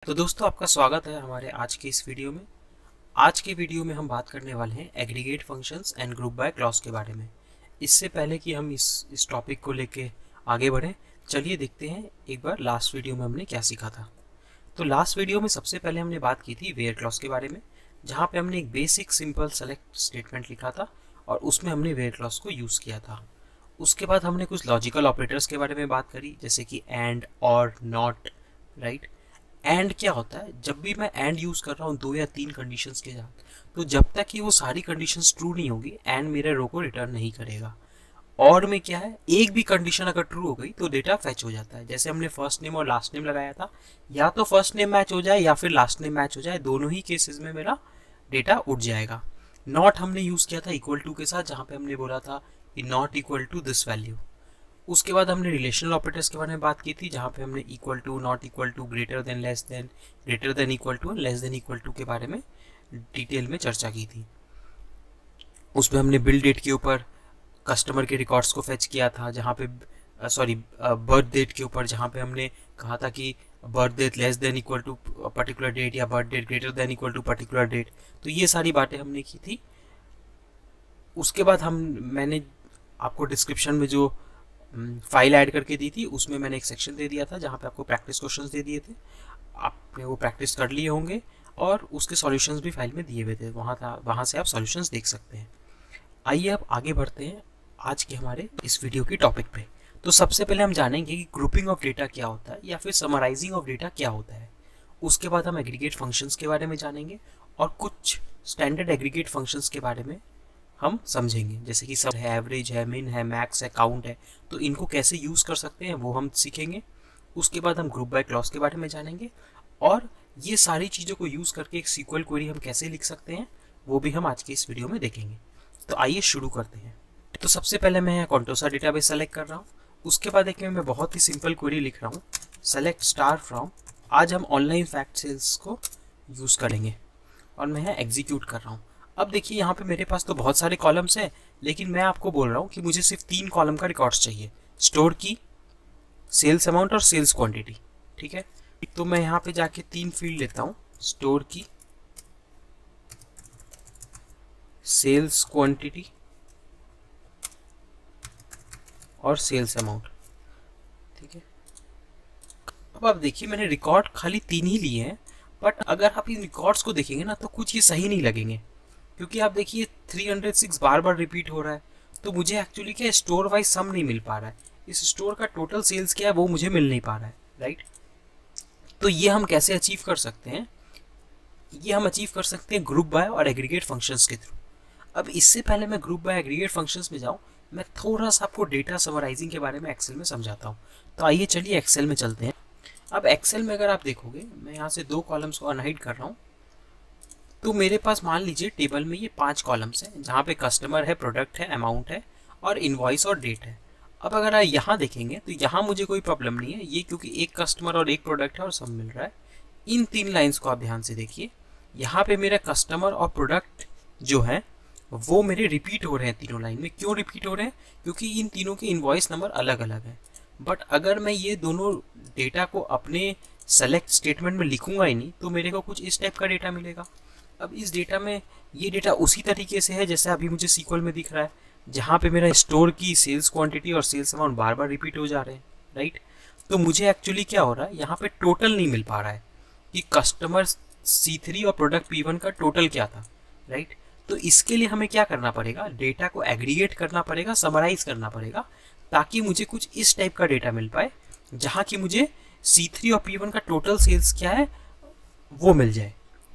तो दोस्तों आपका स्वागत है हमारे आज के इस वीडियो में। आज के वीडियो में हम बात करने वाले हैं aggregate functions and group by clause के बारे में। इससे पहले कि हम इस टॉपिक को लेके आगे बढ़ें, चलिए देखते हैं एक बार लास्ट वीडियो में हमने क्या सीखा था। तो लास्ट वीडियो में सबसे पहले हमने बात की थी वेयर क्लॉज के बारे में, जहाँ पे हमने एक बेसिक सिंपल सेलेक्ट स्टेटमेंट लिखा था और उसमें हमने वेयर क्लॉज को यूज़ किया था। उसके बाद हमने कुछ लॉजिकल ऑपरेटर्स के बारे में बात करी, जैसे कि एंड और नॉट, राइट। एंड क्या होता है, जब भी मैं एंड यूज़ कर रहा हूँ दो या तीन कंडीशंस के साथ, तो जब तक कि वो सारी कंडीशंस ट्रू नहीं होगी एंड मेरे रो को रिटर्न नहीं करेगा। और में क्या है, एक भी कंडीशन अगर ट्रू हो गई तो डेटा फैच हो जाता है। जैसे हमने फर्स्ट नेम और लास्ट नेम लगाया था, या तो फर्स्ट नेम मैच हो जाए या फिर लास्ट नेम मैच हो जाए, दोनों ही केसेस में मेरा डेटा उठ जाएगा। नॉट हमने यूज़ किया था इक्वल टू के साथ, जहाँ पे हमने बोला था कि not equal to this value. उसके बाद हमने रिलेशनल ऑपरेटर्स के बारे में बात की थी, जहाँ पे हमने equal to, not equal to, greater than, less than, greater than equal to, less than equal to के बारे में डिटेल में चर्चा की थी। उसमें हमने बिल डेट के ऊपर कस्टमर के रिकॉर्ड्स को फेच किया था, जहाँ पे बर्थ डेट के ऊपर, जहाँ पे हमने कहा था कि birth date less than equal to particular date या birth date greater than equal to particular date. तो ये सारी बातें हमने की थी। उसके बाद मैंने आपको डिस्क्रिप्शन में जो फाइल ऐड करके दी थी, उसमें मैंने एक सेक्शन दे दिया था जहाँ पे आपको प्रैक्टिस क्वेश्चंस दे दिए थे। आपने वो प्रैक्टिस कर लिए होंगे और उसके सॉल्यूशंस भी फाइल में दिए हुए थे, वहाँ से आप सॉल्यूशंस देख सकते हैं। आइए अब आगे बढ़ते हैं आज के हमारे इस वीडियो की टॉपिक पे। तो सबसे पहले हम जानेंगे कि ग्रुपिंग ऑफ डेटा क्या होता है या फिर समराइजिंग ऑफ डेटा क्या होता है। उसके बाद हम एग्रीगेट फंक्शंस के बारे में जानेंगे और कुछ स्टैंडर्ड एग्रीगेट फंक्शंस के बारे में हम समझेंगे, जैसे कि सब है, एवरेज है, मिन है, मैक्स है, काउंट है। तो इनको कैसे यूज़ कर सकते हैं वो हम सीखेंगे। उसके बाद हम ग्रुप बाय क्लॉज के बारे में जानेंगे और ये सारी चीज़ों को यूज़ करके एक सीक्वल क्वेरी हम कैसे लिख सकते हैं वो भी हम आज के इस वीडियो में देखेंगे। तो आइए शुरू करते हैं। तो सबसे पहले मैं कॉन्टोसा डेटाबेस सेलेक्ट कर रहा हूँ। उसके बाद देखिए मैं बहुत ही सिंपल क्वेरी लिख रहा हूँ, सेलेक्ट स्टार फ्रॉम। आज हम ऑनलाइन फैक्ट सेल्स को यूज़ करेंगे और मैं यहाँ एग्जीक्यूट कर रहा हूँ। अब देखिए यहाँ पे मेरे पास तो बहुत सारे कॉलम्स हैं, लेकिन मैं आपको बोल रहा हूँ कि मुझे सिर्फ 3 कॉलम का रिकॉर्ड्स चाहिए, स्टोर की, सेल्स अमाउंट और सेल्स क्वांटिटी। ठीक है, तो मैं यहाँ पे जाके 3 फील्ड लेता हूँ, स्टोर की, सेल्स क्वांटिटी और सेल्स अमाउंट। ठीक है, अब आप देखिए मैंने रिकॉर्ड खाली 3 ही लिए हैं, बट अगर आप इन रिकॉर्ड्स को देखेंगे ना तो कुछ ये सही नहीं लगेंगे, क्योंकि आप देखिए 306 बार बार रिपीट हो रहा है। तो मुझे एक्चुअली क्या स्टोर वाइज सम नहीं मिल पा रहा है, इस स्टोर का टोटल सेल्स क्या है वो मुझे मिल नहीं पा रहा है, राइट। तो ये हम कैसे अचीव कर सकते हैं, ये हम अचीव कर सकते हैं ग्रुप बाय और एग्रीगेट फंक्शंस के थ्रू। अब इससे पहले मैं ग्रुप बाय एग्रीगेट फंक्शंस में जाऊँ, मैं थोड़ा सा आपको डेटा समराइजिंग के बारे में एक्सेल में समझाता हूँ। तो आइए चलिए एक्सेल में चलते हैं। अब एक्सेल में अगर आप देखोगे, मैं यहाँ से 2 कॉलम्स को अनहाइड कर रहा हूँ। तो मेरे पास मान लीजिए टेबल में ये 5 कॉलम्स हैं, जहाँ पे कस्टमर है, प्रोडक्ट है, अमाउंट है और इनवॉइस और डेट है। अब अगर आप यहाँ देखेंगे तो यहाँ मुझे कोई प्रॉब्लम नहीं है, ये क्योंकि एक कस्टमर और एक प्रोडक्ट है और सब मिल रहा है। इन 3 लाइन्स को आप ध्यान से देखिए, यहाँ पे मेरा कस्टमर और प्रोडक्ट जो है वो मेरे रिपीट हो रहे हैं तीनों लाइन में। क्यों रिपीट हो रहे हैं, क्योंकि इन तीनों के इनवॉइस नंबर अलग अलग है। बट अगर मैं ये दोनों डेटा को अपने सेलेक्ट स्टेटमेंट में लिखूंगा ही नहीं, तो मेरे को कुछ इस टाइप का डेटा मिलेगा। अब इस डेटा में ये डेटा उसी तरीके से है जैसे अभी मुझे सीक्वल में दिख रहा है, जहाँ पे मेरा स्टोर की, सेल्स क्वांटिटी और सेल्स अमाउंट बार बार रिपीट हो जा रहे हैं, राइट। तो मुझे एक्चुअली क्या हो रहा है, यहाँ पे टोटल नहीं मिल पा रहा है कि कस्टमर C3 और प्रोडक्ट P1 का टोटल क्या था, राइट। तो इसके लिए हमें क्या करना पड़ेगा, डेटा को एग्रीगेट करना पड़ेगा, समराइज करना पड़ेगा, ताकि मुझे कुछ इस टाइप का डेटा मिल पाए, जहाँ की मुझे C3 और P1 का टोटल सेल्स क्या है वो मिल जाए।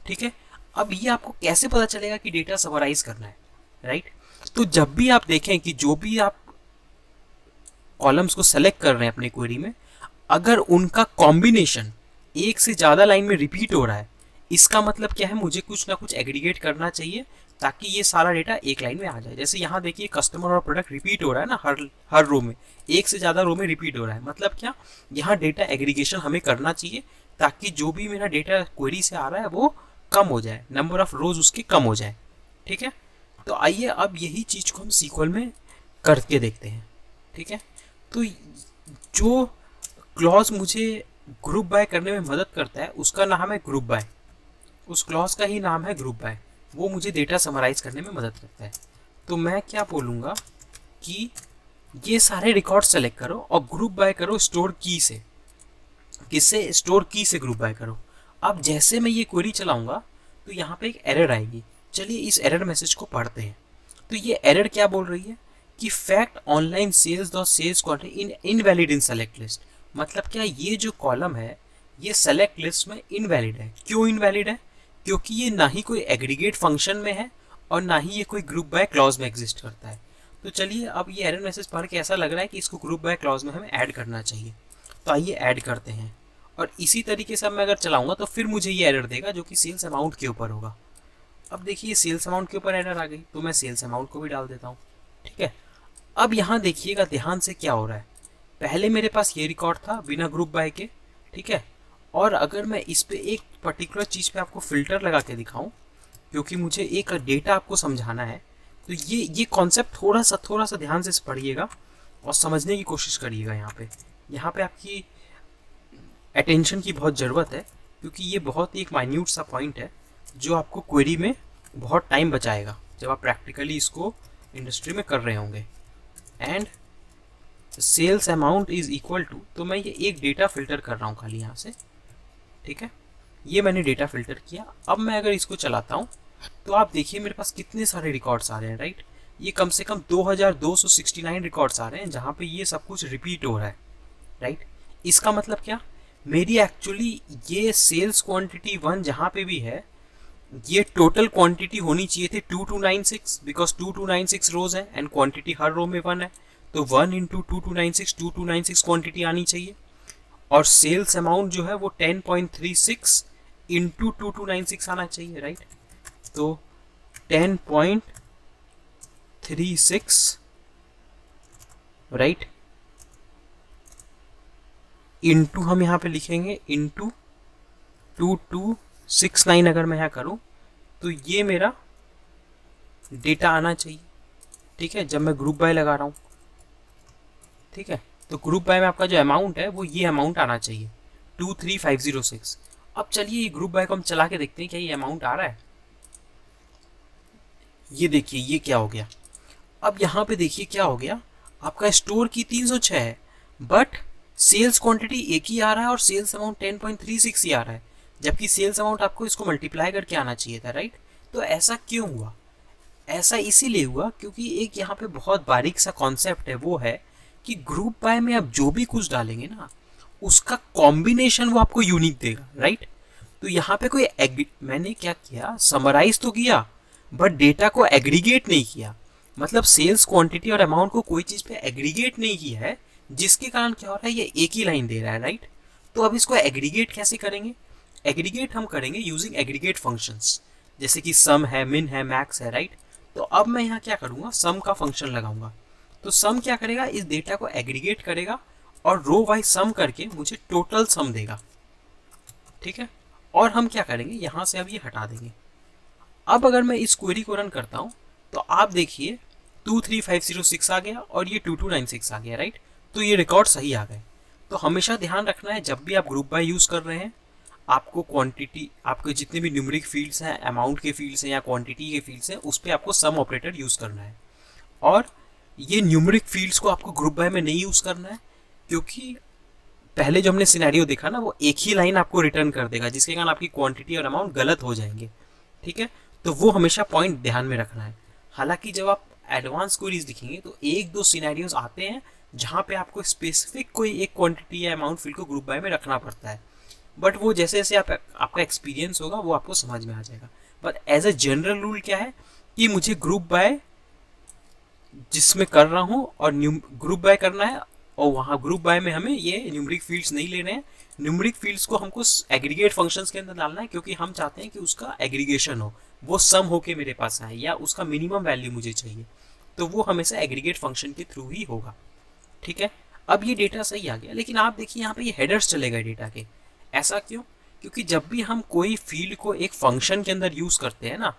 ठीक है, अब ये आपको कैसे पता चलेगा कि डेटा समराइज करना है, राइट। तो जब भी आप देखें कि जो भी आप कॉलम्स को सेलेक्ट कर रहे हैं अपनी क्वेरी में, अगर उनका कॉम्बिनेशन एक से ज़्यादा लाइन में रिपीट हो रहा है, इसका मतलब क्या है, मुझे कुछ ना कुछ एग्रीगेट करना चाहिए ताकि ये सारा डेटा एक लाइन में आ जाए। जैसे यहाँ देखिए कस्टमर और प्रोडक्ट रिपीट हो रहा है ना, हर रो में, एक से ज़्यादा रो में रिपीट हो रहा है, मतलब क्या, यहाँ डेटा एग्रीगेशन हमें करना चाहिए ताकि जो भी मेरा डेटा क्वेरी से आ रहा है वो कम हो जाए, नंबर ऑफ रोज उसके कम हो जाए। ठीक है, तो आइए अब यही चीज़ को हम सीक्वल में करके देखते हैं। ठीक है, तो जो क्लॉज मुझे ग्रुप बाय करने में मदद करता है उसका नाम है ग्रुप बाय, उस क्लॉज का ही नाम है ग्रुप बाय, वो मुझे डेटा समराइज करने में मदद करता है। तो मैं क्या बोलूँगा कि ये सारे रिकॉर्ड सेलेक्ट करो और ग्रुप बाय करो स्टोर की से। किससे? स्टोर की से ग्रुप बाय करो। अब जैसे मैं ये क्वेरी चलाऊंगा तो यहाँ पे एक एरर आएगी। चलिए इस एरर मैसेज को पढ़ते हैं। तो ये एरर क्या बोल रही है कि fact online sales dot sales quantity in invalid in select list. मतलब क्या ये जो कॉलम है ये सेलेक्ट लिस्ट में इनवैलिड है। क्यों इनवैलिड है? क्योंकि ये ना ही कोई एग्रीगेट फंक्शन में है और ना ही ये कोई ग्रुप बाय क्लॉज में एग्जिस्ट करता है। तो चलिए अब ये एरर मैसेज पढ़ के ऐसा लग रहा है कि इसको ग्रुप बाय क्लॉज में हमें ऐड करना चाहिए। तो आइए ऐड करते हैं और इसी तरीके से मैं अगर चलाऊंगा तो फिर मुझे ये एरर देगा जो कि सेल्स अमाउंट के ऊपर होगा। अब देखिए सेल्स अमाउंट के ऊपर एरर आ गई तो मैं सेल्स अमाउंट को भी डाल देता हूँ। ठीक है, अब यहाँ देखिएगा ध्यान से क्या हो रहा है। पहले मेरे पास ये रिकॉर्ड था बिना ग्रुप बाय के, ठीक है, और अगर मैं इस पे एक पर्टिकुलर चीज़ पे आपको फिल्टर लगा के दिखाऊं क्योंकि मुझे एक डेटा आपको समझाना है, तो ये कॉन्सेप्ट थोड़ा सा ध्यान से पढ़िएगा और समझने की कोशिश करिएगा। यहाँ पे आपकी अटेंशन की बहुत ज़रूरत है क्योंकि ये बहुत ही एक माइन्यूट सा पॉइंट है जो आपको क्वेरी में बहुत टाइम बचाएगा जब आप प्रैक्टिकली इसको इंडस्ट्री में कर रहे होंगे। And sales amount is equal to, तो मैं ये एक डेटा फिल्टर कर रहा हूँ खाली यहाँ से। ठीक है, ये मैंने डेटा फिल्टर किया। अब मैं अगर इसको चलाता हूँ तो आप देखिए मेरे पास कितने सारे रिकॉर्ड्स आ रहे हैं, राइट। ये कम से कम 2269 रिकॉर्ड्स आ रहे हैं जहाँ पे ये सब कुछ रिपीट हो रहा है, राइट। इसका मतलब क्या, मेरी एक्चुअली ये सेल्स क्वांटिटी 1 जहाँ पे भी है ये टोटल क्वांटिटी होनी चाहिए थी 2296, बिकॉज 2296 रोज है एंड क्वांटिटी हर रो में 1 है, तो 1 इंटू 2296 क्वांटिटी आनी चाहिए। और सेल्स अमाउंट जो है वो 10.36 इंटू 2296 आना चाहिए, राइट। तो 10.36 राइट इंटू हम यहाँ पे लिखेंगे इंटू 2269 अगर मैं यहाँ करूँ तो ये मेरा डेटा आना चाहिए। ठीक है, जब मैं ग्रुप बाय लगा रहा हूँ, ठीक है, तो ग्रुप बाय में आपका जो अमाउंट है वो ये अमाउंट आना चाहिए 23506। अब चलिए ये ग्रुप बाय को हम चला के देखते हैं क्या ये अमाउंट आ रहा है। ये देखिए ये क्या हो गया। अब यहाँ पे देखिए क्या हो गया, आपका स्टोर की 306 है बट सेल्स क्वांटिटी एक ही आ रहा है और सेल्स अमाउंट 10.36 ही आ रहा है, जबकि सेल्स अमाउंट आपको इसको मल्टीप्लाई करके आना चाहिए था, राइट। तो ऐसा क्यों हुआ? ऐसा इसीलिए हुआ क्योंकि एक यहाँ पे बहुत बारीक सा कॉन्सेप्ट है, वो है कि ग्रुप बाय में आप जो भी कुछ डालेंगे ना उसका कॉम्बिनेशन वो आपको यूनिक देगा, राइट। तो यहाँ पे कोई मैंने क्या किया, समराइज तो किया बट डेटा को एग्रीगेट नहीं किया। मतलब सेल्स क्वांटिटी और अमाउंट को कोई चीज़ पे एग्रीगेट नहीं किया है, जिसके कारण क्या हो रहा है ये एक ही लाइन दे रहा है, राइट। तो अब इसको एग्रीगेट कैसे करेंगे? एग्रीगेट हम करेंगे यूजिंग एग्रीगेट फंक्शंस, जैसे कि सम है, मिन है, मैक्स है, राइट। तो अब मैं यहाँ क्या करूँगा, सम का फंक्शन लगाऊंगा। तो सम क्या करेगा, इस डेटा को एग्रीगेट करेगा और रो वाइज सम करके मुझे टोटल सम देगा। ठीक है, और हम क्या करेंगे यहाँ से अब ये हटा देंगे। अब अगर मैं इस क्वेरी को रन करता हूँ तो आप देखिए 23506 आ गया और ये 2296 आ गया, राइट। तो ये रिकॉर्ड सही आ गए। तो हमेशा ध्यान रखना है जब भी आप ग्रुप बाय यूज़ कर रहे हैं, आपको क्वांटिटी, आपके जितने भी न्यूमेरिक फील्ड्स हैं, अमाउंट के फील्ड्स हैं या क्वांटिटी के फील्ड्स हैं, उस पर आपको सम ऑपरेटर यूज़ करना है। और ये न्यूमेरिक फील्ड्स को आपको ग्रुप बाय में नहीं यूज़ करना है क्योंकि पहले जो हमने सिनेरियो देखा ना वो एक ही लाइन आपको रिटर्न कर देगा, जिसके कारण आपकी क्वांटिटी और अमाउंट गलत हो जाएंगे। ठीक है, तो वो हमेशा पॉइंट ध्यान में रखना है। हालांकि जब आप एडवांस क्वेरीज लिखेंगे तो एक दो सिनेरियोज आते हैं जहाँ पे आपको स्पेसिफिक कोई एक क्वांटिटी या अमाउंट फील्ड को ग्रुप बाय में रखना पड़ता है, बट वो जैसे जैसे आपका एक्सपीरियंस होगा वो आपको समझ में आ जाएगा। But as a general rule क्या है कि मुझे ग्रुप बाय जिसमें कर रहा हूँ और ग्रुप बाय करना है, और वहाँ ग्रुप बाय में हमें ये न्यूमेरिक फील्ड्स नहीं लेने हैं। न्यूमेरिक फील्ड्स को हमको एग्रीगेट फंक्शंस के अंदर डालना है क्योंकि हम चाहते हैं कि उसका एग्रीगेशन हो, वो सम होके मेरे पास आए या उसका मिनिमम वैल्यू मुझे चाहिए, तो वो हमेशा एग्रीगेट फंक्शन के थ्रू ही होगा। ठीक है, अब ये डेटा सही आ गया, लेकिन आप देखिए यहाँ पे ये हेडर्स चले गए डेटा के। ऐसा क्यों? क्योंकि जब भी हम कोई फील्ड को एक फंक्शन के अंदर यूज करते हैं ना,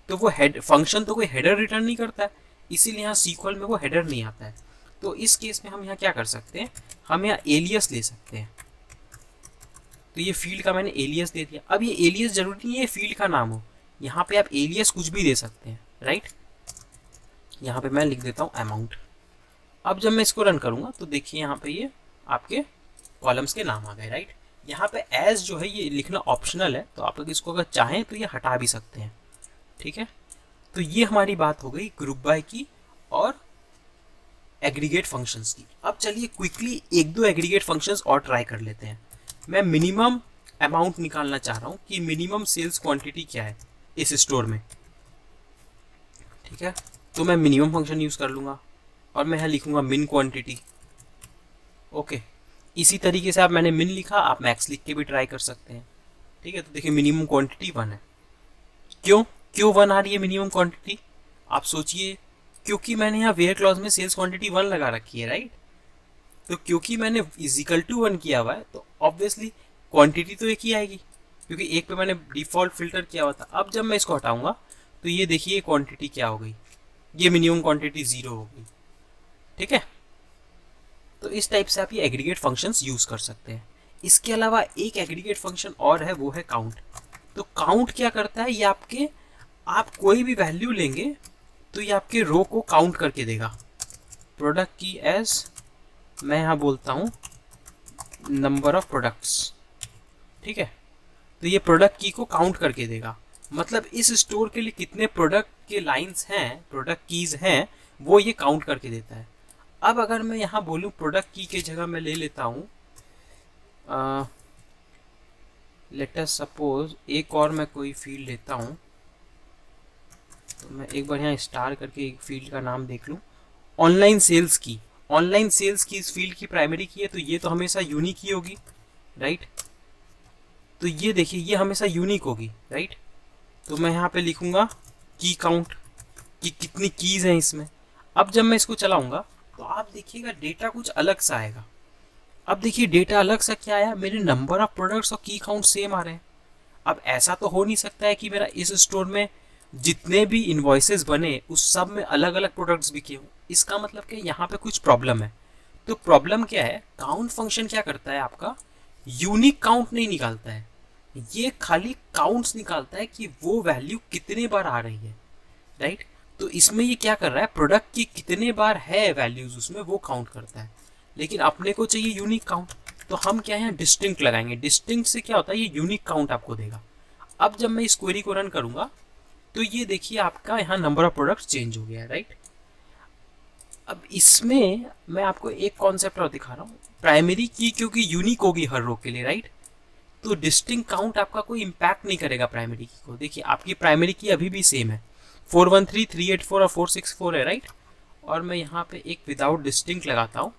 तो वो फंक्शन तो कोई हेडर रिटर्न नहीं करता है, इसीलिए यहाँ सीक्वल में वो हेडर नहीं आता है। तो इस केस में हम यहाँ क्या कर सकते हैं, हम यहाँ एलियस ले सकते हैं। तो ये फील्ड का मैंने एलियस दे दिया। अब ये एलियस जरूरी नहीं है फील्ड का नाम हो, यहाँ पे आप एलियस कुछ भी दे सकते हैं, राइट। यहाँ पे मैं लिख देता हूँ अमाउंट। अब जब मैं इसको रन करूँगा तो देखिए यहाँ पे ये आपके कॉलम्स के नाम आ गए, राइट। यहाँ पे एज जो है ये लिखना ऑप्शनल है, तो आप इसको अगर चाहें तो ये हटा भी सकते हैं, ठीक है। तो ये हमारी बात हो गई ग्रुप बाय की और एग्रीगेट फंक्शंस की। अब चलिए क्विकली एक दो एग्रीगेट फंक्शंस और ट्राई कर लेते हैं। मैं मिनिमम अमाउंट निकालना चाह रहा हूँ कि मिनिमम सेल्स क्वांटिटी क्या है इस स्टोर में, ठीक है। तो मैं मिनिमम फंक्शन यूज़ कर लूँगा और मैं यहाँ लिखूँगा मिन क्वांटिटी, ओके। इसी तरीके से आप मैंने मिन लिखा, आप मैक्स लिख के भी ट्राई कर सकते हैं, ठीक है। तो देखिए मिनिमम क्वांटिटी 1 है। क्यों 1 आ रही है मिनिमम क्वांटिटी? आप सोचिए, क्योंकि मैंने यहाँ वेयर क्लॉज में सेल्स क्वांटिटी 1 लगा रखी है, राइट। तो क्योंकि मैंने इजिकल टू 1 किया हुआ है तो ऑब्वियसली क्वांटिटी तो एक ही आएगी, क्योंकि एक पे मैंने डिफॉल्ट फिल्टर किया हुआ था। अब जब मैं इसको हटाऊंगा तो ये देखिए क्वांटिटी क्या हो गई, ये मिनिमम क्वांटिटी 0 हो गई, ठीक है। तो इस टाइप से आप ये एग्रीगेट फंक्शंस यूज कर सकते हैं। इसके अलावा एक एग्रीगेट फंक्शन और है, वो है काउंट। तो काउंट क्या करता है, ये आपके आप कोई भी वैल्यू लेंगे तो ये आपके रो को काउंट करके देगा। प्रोडक्ट की एज मैं यहाँ बोलता हूँ नंबर ऑफ प्रोडक्ट्स, ठीक है। तो ये प्रोडक्ट की को काउंट करके देगा, मतलब इस स्टोर के लिए कितने प्रोडक्ट के लाइंस हैं, प्रोडक्ट कीज हैं, वो ये काउंट करके देता है। अब अगर मैं यहाँ बोलूँ प्रोडक्ट की के जगह मैं ले लेता हूँ लेट अस सपोज एक और मैं कोई फील्ड लेता हूँ, तो मैं एक बार यहाँ स्टार करके एक फील्ड का नाम देख लूँ, ऑनलाइन सेल्स की। ऑनलाइन सेल्स की इस फील्ड की प्राइमरी की है, तो ये तो हमेशा यूनिक ही होगी, राइट। तो ये देखिए ये हमेशा यूनिक होगी, राइट। तो मैं यहाँ पे लिखूँगा की काउंट कि कितनी कीज हैं इसमें। अब जब मैं इसको चलाऊँगा तो आप देखिएगा डेटा कुछ अलग सा आएगा। अब देखिए डेटा अलग सा क्या आया, मेरे नंबर ऑफ प्रोडक्ट्स और की काउंट सेम आ रहे हैं। अब ऐसा तो हो नहीं सकता है कि मेरा इस स्टोर में जितने भी इन्वॉइसेस बने उस सब में अलग अलग प्रोडक्ट्स बिके हों। इसका मतलब कि यहाँ पे कुछ प्रॉब्लम है। तो प्रॉब्लम क्या है, काउंट फंक्शन क्या करता है, आपका यूनिक काउंट नहीं निकालता है, ये खाली काउंट्स निकालता है कि वो वैल्यू कितने बार आ रही है, राइट। तो इसमें ये क्या कर रहा है, प्रोडक्ट की कितने बार है वैल्यूज उसमें वो काउंट करता है, लेकिन अपने को चाहिए यूनिक काउंट। तो हम क्या यहाँ डिस्टिंक्ट लगाएंगे। डिस्टिंक्ट से क्या होता है, ये यूनिक काउंट आपको देगा। अब जब मैं इस क्वेरी को रन करूंगा तो ये देखिए आपका यहाँ नंबर ऑफ प्रोडक्ट्स चेंज हो गया है, राइट। अब इसमें मैं आपको एक कॉन्सेप्ट और दिखा रहा हूँ, प्राइमरी की क्योंकि यूनिक होगी हर रो के लिए, राइट। तो डिस्टिंक्ट काउंट आपका कोई इम्पैक्ट नहीं करेगा प्राइमरी की को। देखिए आपकी प्राइमरी की अभी भी सेम है, 413, 384 और 464 है, राइट। और मैं यहाँ पे एक विदाउट डिस्टिंक्ट लगाता हूँ,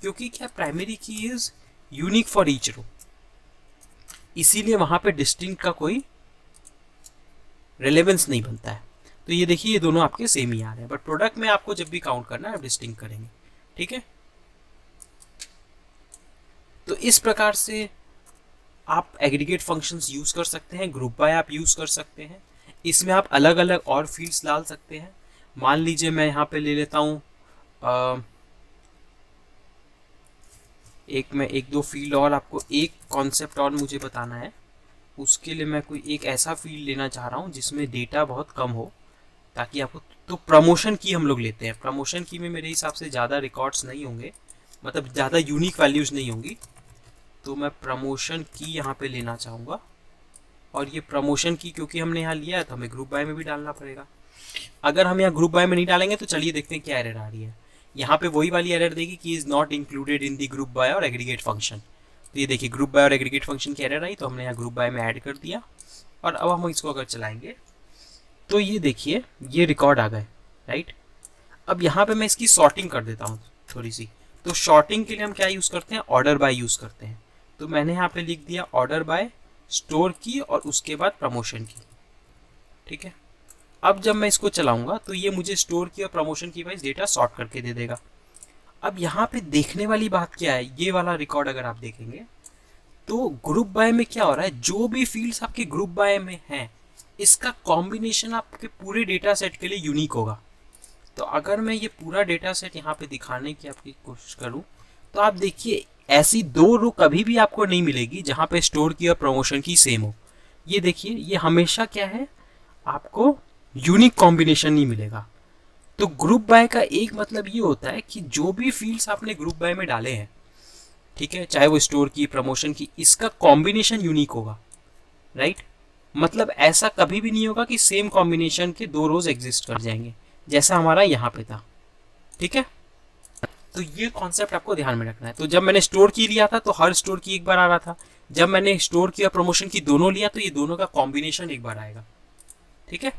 क्योंकि क्या primary key is unique for each row, इसीलिए वहाँ पे डिस्टिंक्ट का कोई रिलेवेंस नहीं बनता है। तो ये देखिए ये दोनों आपके सेम ही आ रहे हैं, बट प्रोडक्ट में आपको जब भी काउंट करना है आप डिस्टिंक्ट करेंगे, ठीक है। तो इस प्रकार से आप एग्रीगेट फंक्शंस यूज कर सकते हैं, ग्रुप बाय आप यूज कर सकते हैं। इसमें आप अलग अलग और फील्ड्स डाल सकते हैं। मान लीजिए मैं यहाँ पे ले लेता हूँ एक दो फील्ड और, आपको एक कॉन्सेप्ट और मुझे बताना है। उसके लिए मैं कोई एक ऐसा फील्ड लेना चाह रहा हूँ जिसमें डेटा बहुत कम हो, ताकि आपको, तो प्रमोशन की हम लोग लेते हैं। प्रमोशन की में मेरे हिसाब से ज़्यादा रिकॉर्ड्स नहीं होंगे, मतलब ज़्यादा यूनिक वैल्यूज नहीं होंगी। तो मैं प्रमोशन की यहाँ पे लेना चाहूँगा, और ये प्रमोशन की क्योंकि हमने यहाँ लिया है तो हमें ग्रुप बाय में भी डालना पड़ेगा। अगर हम यहाँ ग्रुप बाय में नहीं डालेंगे तो चलिए देखते हैं क्या एरर आ रही है। यहाँ पे वही वाली एरर देगी कि is not included in the group by और एग्रीगेट फंक्शन। तो ये देखिए ग्रुप बाय और एग्रीगेट फंक्शन की एरर आई, तो हमने यहाँ ग्रुप बाय में ऐड कर दिया। और अब हम इसको अगर चलाएंगे तो ये देखिए ये रिकॉर्ड आ गए, राइट। अब यहाँ पे मैं इसकी सॉर्टिंग कर देता हूँ थोड़ी सी। तो सॉर्टिंग के लिए हम क्या यूज़ करते हैं, ऑर्डर बाय यूज़ करते हैं। तो मैंने यहाँ पे लिख दिया ऑर्डर बाय स्टोर की और उसके बाद प्रमोशन की, ठीक है। अब जब मैं इसको चलाऊंगा तो ये मुझे स्टोर की और प्रमोशन की वाइज डेटा सॉर्ट करके दे देगा। अब यहाँ पे देखने वाली बात क्या है, ये वाला रिकॉर्ड अगर आप देखेंगे तो ग्रुप बाय में क्या हो रहा है, जो भी फील्ड्स आपके ग्रुप बाय में हैं इसका कॉम्बिनेशन आपके पूरे डेटा सेट के लिए यूनिक होगा। तो अगर मैं ये पूरा डेटा सेट यहाँ पे दिखाने की आपकी कोशिश करूँ तो आप देखिए ऐसी दो रो कभी भी आपको नहीं मिलेगी जहां पे स्टोर की और प्रमोशन की सेम हो। ये देखिए, ये हमेशा क्या है, आपको यूनिक कॉम्बिनेशन नहीं मिलेगा। तो ग्रुप बाय का एक मतलब ये होता है कि जो भी फील्ड्स आपने ग्रुप बाय में डाले हैं, ठीक है, चाहे वो स्टोर की, प्रमोशन की, इसका कॉम्बिनेशन यूनिक होगा, राइट। मतलब ऐसा कभी भी नहीं होगा कि सेम कॉम्बिनेशन के दो रोज एग्जिस्ट कर जाएंगे, जैसा हमारा यहाँ पे था, ठीक है। तो ये कॉन्सेप्ट आपको ध्यान में रखना है। तो जब मैंने स्टोर की लिया था तो हर स्टोर की एक बार आ रहा था, जब मैंने स्टोर की और प्रमोशन की दोनों लिया तो ये दोनों का कॉम्बिनेशन एक बार आएगा, ठीक है।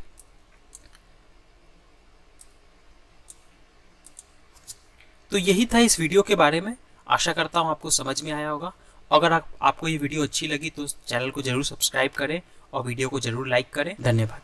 तो यही था इस वीडियो के बारे में। आशा करता हूँ आपको समझ में आया होगा। अगर आपको ये वीडियो अच्छी लगी तो चैनल को जरूर सब्सक्राइब करें और वीडियो को जरूर लाइक करें। धन्यवाद।